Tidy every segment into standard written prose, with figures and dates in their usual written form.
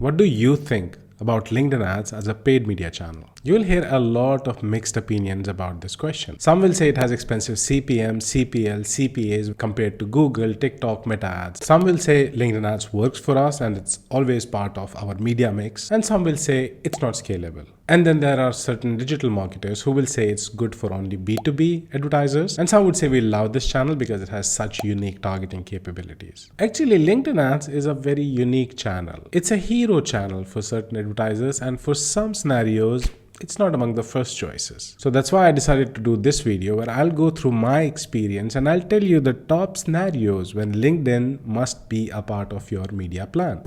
what do you think about LinkedIn ads as a paid media channel? You will hear a lot of mixed opinions about this question. Some will say it has expensive CPM, CPL, CPAs compared to Google, TikTok, Meta ads. Some will say LinkedIn ads works for us and it's always part of our media mix. And some will say it's not scalable. And then there are certain digital marketers who will say it's good for only B2B advertisers. And some would say we love this channel because it has such unique targeting capabilities. Actually, LinkedIn ads is a very unique channel. It's a hero channel for certain advertisers, and for some scenarios, it's not among the first choices. So that's why I decided to do this video where I'll go through my experience and I'll tell you the top scenarios when LinkedIn must be a part of your media plan.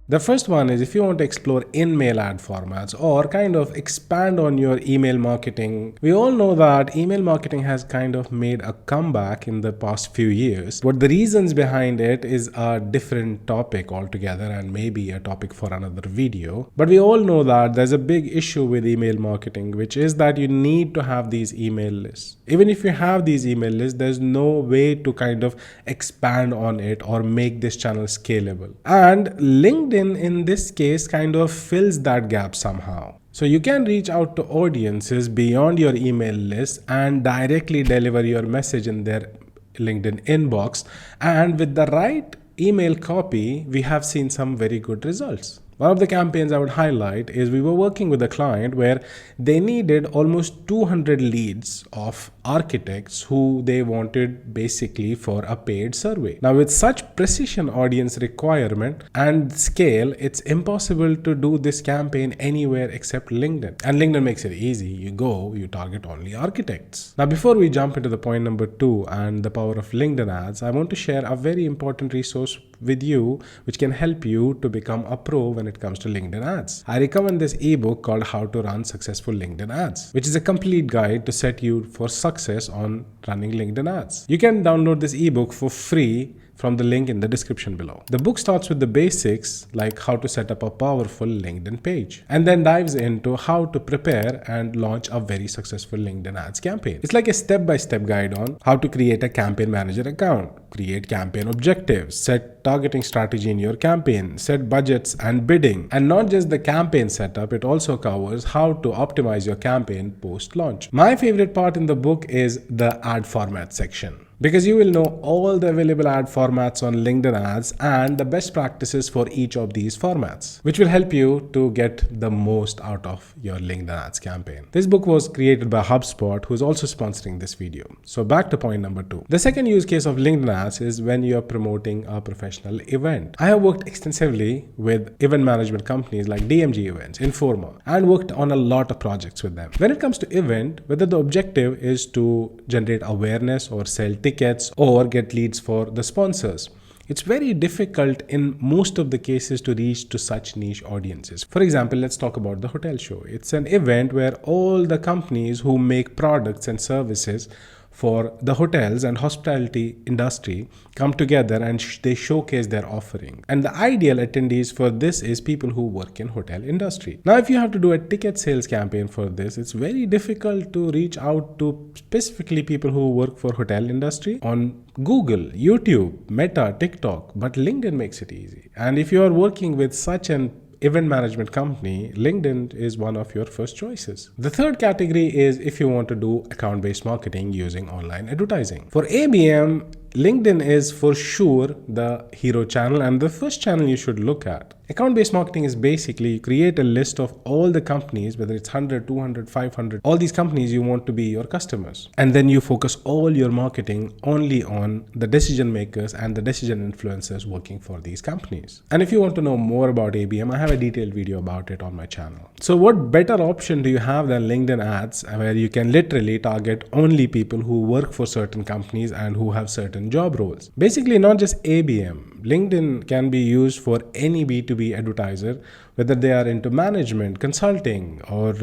The first one is if you want to explore in-mail ad formats or kind of expand on your email marketing. We all know that email marketing has kind of made a comeback in the past few years, but the reasons behind it is a different topic altogether and maybe a topic for another video. But we all know that there's a big issue with email marketing, which is that you need to have these email lists. Even if you have these email lists, there's no way to kind of expand on it or make this channel scalable. And LinkedIn in this case kind of fills that gap somehow. So you can reach out to audiences beyond your email list and directly deliver your message in their LinkedIn inbox. And with the right email copy, we have seen some very good results. One of the campaigns I would highlight is we were working with a client where they needed almost 200 leads of architects who they wanted basically for a paid survey. Now with such precision audience requirement and scale, it's impossible to do this campaign anywhere except LinkedIn. And LinkedIn makes it easy. You target only architects. Now before we jump into the point number 2 and the power of LinkedIn ads, I want to share a very important resource with you which can help you to become a pro when it comes to LinkedIn ads. I recommend this ebook called How to Run Successful LinkedIn Ads, which is a complete guide to set you for success on running LinkedIn ads. You can download this ebook for free from the link in the description below. The book starts with the basics like how to set up a powerful LinkedIn page and then dives into how to prepare and launch a very successful LinkedIn ads campaign. It's like a step-by-step guide on how to create a campaign manager account, create campaign objectives, set targeting strategy in your campaign, set budgets and bidding. And not just the campaign setup, it also covers how to optimize your campaign post-launch. My favorite part in the book is the ad format section, because you will know all the available ad formats on LinkedIn ads and the best practices for each of these formats, which will help you to get the most out of your LinkedIn ads campaign. This book was created by HubSpot, who is also sponsoring this video. So back to point number 2. The second use case of LinkedIn ads is when you are promoting a professional event. I have worked extensively with event management companies like DMG Events, Informa, and worked on a lot of projects with them. When it comes to event, whether the objective is to generate awareness or sell tickets or get leads for the sponsors, it's very difficult in most of the cases to reach to such niche audiences. For example, let's talk about the hotel show. It's an event where all the companies who make products and services for the hotels and hospitality industry come together and they showcase their offering. And the ideal attendees for this is people who work in hotel industry. Now, if you have to do a ticket sales campaign for this, it's very difficult to reach out to specifically people who work for hotel industry on Google, YouTube, Meta, TikTok, but LinkedIn makes it easy. And if you are working with such an event management company, LinkedIn is one of your first choices. The third category is if you want to do account-based marketing using online advertising. For ABM, LinkedIn is for sure the hero channel and the first channel you should look at. Account-based marketing is basically you create a list of all the companies, whether it's 100, 200, 500, all these companies you want to be your customers. And then you focus all your marketing only on the decision makers and the decision influencers working for these companies. And if you want to know more about ABM, I have a detailed video about it on my channel. So what better option do you have than LinkedIn ads, where you can literally target only people who work for certain companies and who have certain job roles? Basically, not just ABM. LinkedIn can be used for any B2B advertiser whether they are into management, consulting, or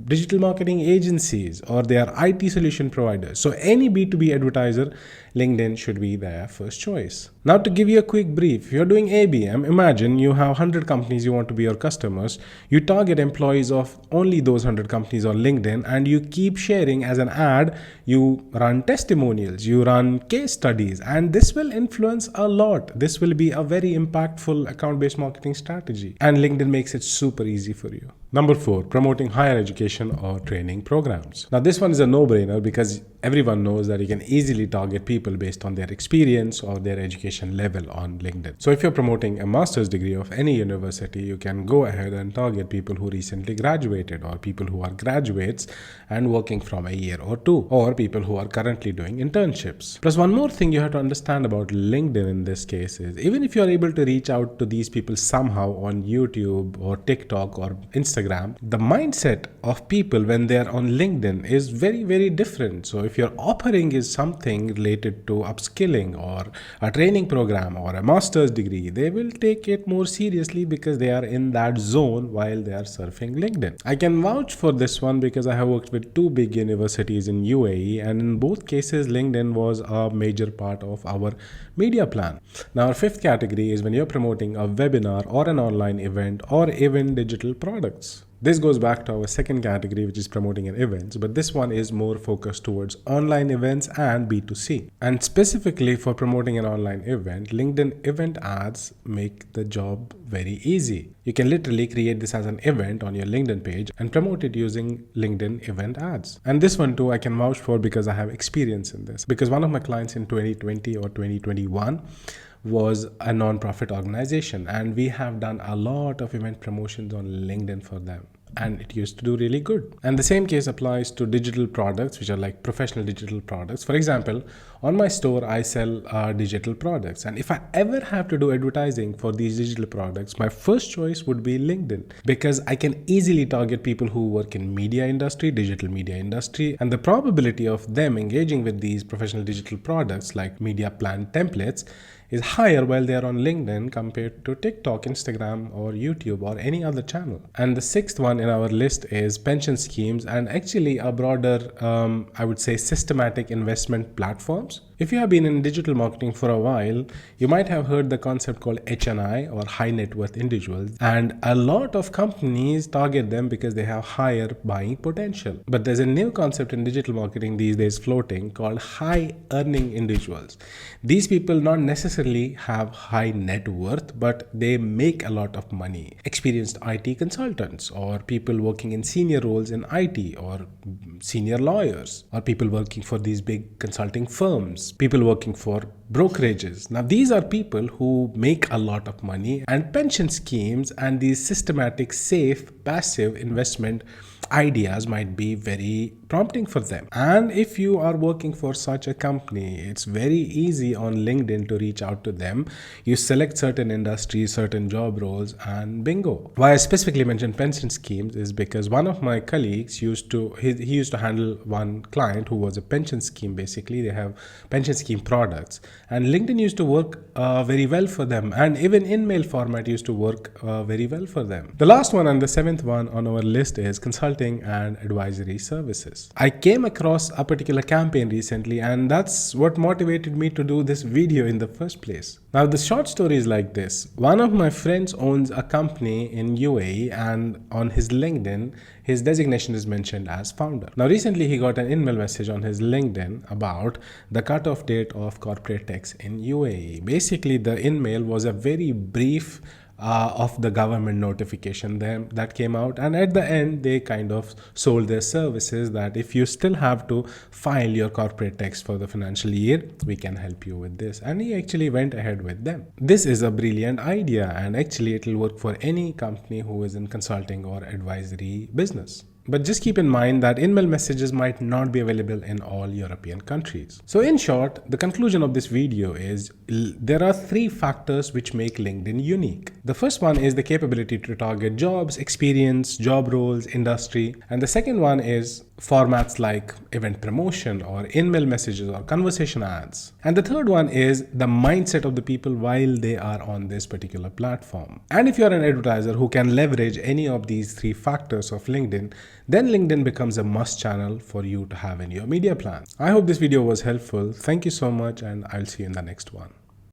digital marketing agencies, or they are IT solution providers. So any B2B advertiser, LinkedIn should be their first choice. Now, to give you a quick brief, if you're doing ABM, imagine you have 100 companies you want to be your customers. You target employees of only those 100 companies on LinkedIn, and you keep sharing as an ad. You run testimonials, you run case studies, and this will influence a lot. This will be a very impactful account-based marketing strategy, and LinkedIn makes it super easy for you. Number 4, promoting higher education or training programs. Now, this one is a no-brainer because everyone knows that you can easily target people based on their experience or their education level on LinkedIn. So if you're promoting a master's degree of any university, you can go ahead and target people who recently graduated, or people who are graduates and working from a year or two, or people who are currently doing internships. Plus, one more thing you have to understand about LinkedIn in this case is, even if you're able to reach out to these people somehow on YouTube or TikTok or Instagram, the mindset of people when they are on LinkedIn is very, very different. So if your offering is something related to upskilling or a training program or a master's degree, they will take it more seriously because they are in that zone while they are surfing LinkedIn. I can vouch for this one because I have worked with 2 big universities in UAE, and in both cases LinkedIn was a major part of our media plan. Now, our 5th category is when you're promoting a webinar or an online event or even digital products. This goes back to our 2nd category, which is promoting an events, but this one is more focused towards online events and B2C. And specifically for promoting an online event, LinkedIn event ads make the job very easy. You can literally create this as an event on your LinkedIn page and promote it using LinkedIn event ads. And this one too, I can vouch for because I have experience in this. Because one of my clients in 2020 or 2021 was a non-profit organization, and we have done a lot of event promotions on LinkedIn for them, and it used to do really good. And the same case applies to digital products, which are like professional digital products. For example, on my store I sell digital products, and if I ever have to do advertising for these digital products, my first choice would be LinkedIn, because I can easily target people who work in media industry, digital media industry, and the probability of them engaging with these professional digital products like media plan templates is higher while they are on LinkedIn compared to TikTok, Instagram, or YouTube, or any other channel. And the 6th one in our list is pension schemes, and actually a broader, I would say, systematic investment platforms. If you have been in digital marketing for a while, you might have heard the concept called HNI, or high net worth individuals, and a lot of companies target them because they have higher buying potential. But there's a new concept in digital marketing these days floating called high earning individuals. These people not necessarily have high net worth, but they make a lot of money. Experienced IT consultants, or people working in senior roles in IT, or senior lawyers, or people working for these big consulting firms, people working for brokerages. Now, these are people who make a lot of money, and pension schemes and these systematic, safe, passive investment ideas might be very prompting for them. And if you are working for such a company, it's very easy on LinkedIn to reach out to them. You select certain industries, certain job roles, and bingo. Why I specifically mentioned pension schemes is because one of my colleagues he used to handle one client who was a pension scheme. Basically, they have pension scheme products, and LinkedIn used to work very well for them, and even in mail format used to work very well for them. The last one and the 7th one on our list is consulting and advisory services. I came across a particular campaign recently, and that's what motivated me to do this video in the first place. Now, the short story is like this. One of my friends owns a company in UAE, and on his LinkedIn, his designation is mentioned as founder. Now, recently he got an email message on his LinkedIn about the cutoff date of corporate tax in UAE. Basically, the email was a very brief of the government notification that came out, and at the end they kind of sold their services that if you still have to file your corporate tax for the financial year, we can help you with this. And he actually went ahead with them. This is a brilliant idea, and actually it will work for any company who is in consulting or advisory business. But just keep in mind that in-mail messages might not be available in all European countries. So in short, the conclusion of this video is there are three factors which make LinkedIn unique. The first one is the capability to target jobs, experience, job roles, industry. And the second one is formats like event promotion or in-mail messages or conversation ads. And the third one is the mindset of the people while they are on this particular platform. And if you're an advertiser who can leverage any of these three factors of LinkedIn, then LinkedIn becomes a must channel for you to have in your media plan. I hope this video was helpful. Thank you so much, and I'll see you in the next one.